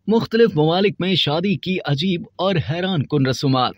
मुख्तलिफ ममालिक में शादी की अजीब और हैरान कुन रसूमात।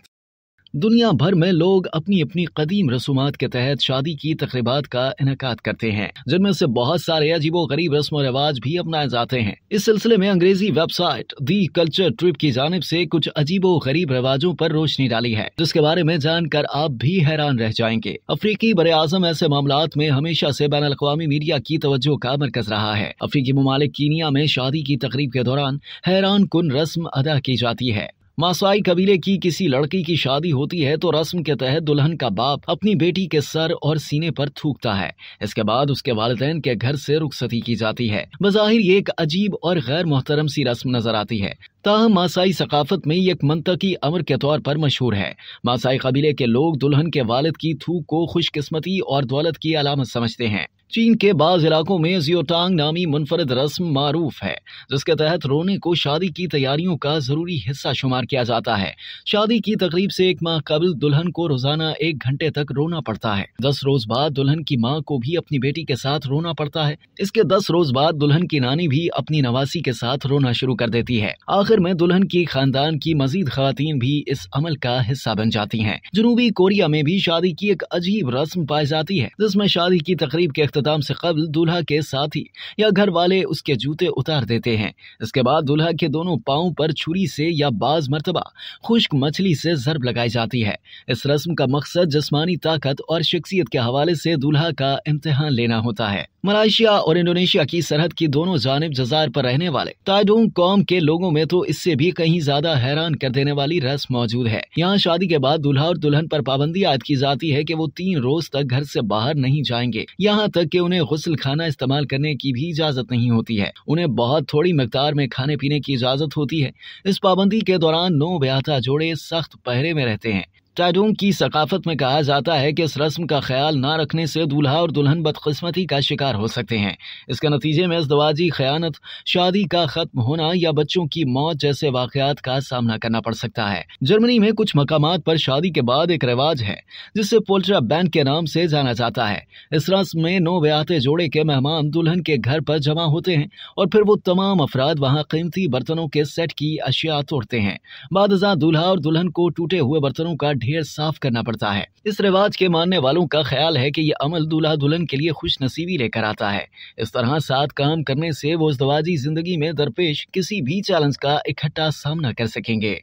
दुनिया भर में लोग अपनी अपनी कदीम रसूमात के तहत शादी की तकरीबात का इनेकाद करते हैं, जिनमें से बहुत सारे अजीबो गरीब रस्म और रिवाज भी अपनाए जाते हैं। इस सिलसिले में अंग्रेजी वेबसाइट दी कल्चर ट्रिप की जानिब से कुछ अजीबो गरीब रिवाजों पर रोशनी डाली है, जिसके बारे में जानकर आप भी हैरान रह जाएंगे। अफ्रीकी बरे आजम ऐसे मामलात में हमेशा से बैन अल-अक़वामी मीडिया की तवज्जो का मरकज रहा है। अफ्रीकी ममालिक कीनिया में शादी की तकरीब के दौरान हैरान कुन रस्म अदा की जाती है। मासाई कबीले की किसी लड़की की शादी होती है तो रस्म के तहत दुल्हन का बाप अपनी बेटी के सर और सीने पर थूकता है। इसके बाद उसके वालिदैन के घर से रुखसती की जाती है। बज़ाहिर ये एक अजीब और गैर मोहतरम सी रस्म नजर आती है, ताहम मासाई सकाफत में ये एक मंतकी अमर के तौर पर मशहूर है। मासाई कबीले के लोग दुल्हन के वालिद की थूक को खुशकिस्मती और दौलत की अलामत समझते हैं। चीन के बाज़ इलाकों में जियोटांग नामी मुनफरद रस्म मारूफ है, जिसके तहत रोने को शादी की तैयारियों का जरूरी हिस्सा शुमार किया जाता है। शादी की तकरीब से 1 माह कबल दुल्हन को रोजाना 1 घंटे तक रोना पड़ता है। 10 रोज बाद दुल्हन की माँ को भी अपनी बेटी के साथ रोना पड़ता है। इसके 10 रोज बाद दुल्हन की नानी भी अपनी नवासी के साथ रोना शुरू कर देती है। आखिर में दुल्हन की खानदान की मजीद खवातीन भी इस अमल का हिस्सा बन जाती हैं। जनूबी कोरिया में भी शादी की एक अजीब रस्म पाई जाती है, जिसमें शादी की तकरीब के इख्तिताम से कबल दूल्हा के साथी या घर वाले उसके जूते उतार देते हैं। इसके बाद दूल्हा के दोनों पांव पर छुरी से या बाज मर्तबा खुश्क मछली से ज़रब लगाई जाती है। इस रस्म का मकसद जिस्मानी ताकत और शख्सियत के हवाले से दूल्हा का इम्तिहान लेना होता है। मलेशिया और इंडोनेशिया की सरहद की दोनों जानिब जज़ायर पर रहने वाले ताइडोंग कौम के लोगों में तो इससे भी कहीं ज्यादा हैरान कर देने वाली रस्म मौजूद है। यहाँ शादी के बाद दूल्हा और दुल्हन पर पाबंदी आयद की जाती है कि वो 3 रोज तक घर से बाहर नहीं जाएंगे। यहाँ तक कि उन्हें गुस्ल खाना इस्तेमाल करने की भी इजाजत नहीं होती है। उन्हें बहुत थोड़ी मिकदार में खाने पीने की इजाजत होती है। इस पाबंदी के दौरान नौ ब्याहता जोड़े सख्त पहरे में रहते हैं। टाडोंग की सकाफत में कहा जाता है कि इस रस्म का ख्याल न रखने से दूल्हा और दुल्हन बदकिस्मती का शिकार हो सकते हैं। इसके नतीजे में इज़्दवाजी खयानत, शादी का खत्म होना या बच्चों की मौत जैसे वाकयात का सामना करना पड़ सकता है। जर्मनी में कुछ मकामात पर शादी के बाद एक रिवाज है जिसे पोल्ट्रा बैंड के नाम से जाना जाता है। इस रस्म में नौ ब्याहते जोड़े के मेहमान दुल्हन के घर पर जमा होते हैं और फिर वो तमाम अफराद वहाँ कीमती बर्तनों के सेट की अशिया तोड़ते हैं। बाद दूल्हा और दुल्हन को टूटे हुए बर्तनों का ढेर साफ करना पड़ता है। इस रिवाज के मानने वालों का ख्याल है कि यह अमल दूल्हा दुल्हन के लिए खुश नसीबी लेकर आता है। इस तरह साथ काम करने से वो इज़्दवाजी जिंदगी में दरपेश किसी भी चैलेंज का इकट्ठा सामना कर सकेंगे।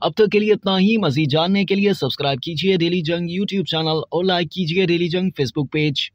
अब तक के लिए इतना ही। मजीद जानने के लिए सब्सक्राइब कीजिए डेली जंग यूट्यूब चैनल और लाइक कीजिए डेली जंग फेसबुक पेज।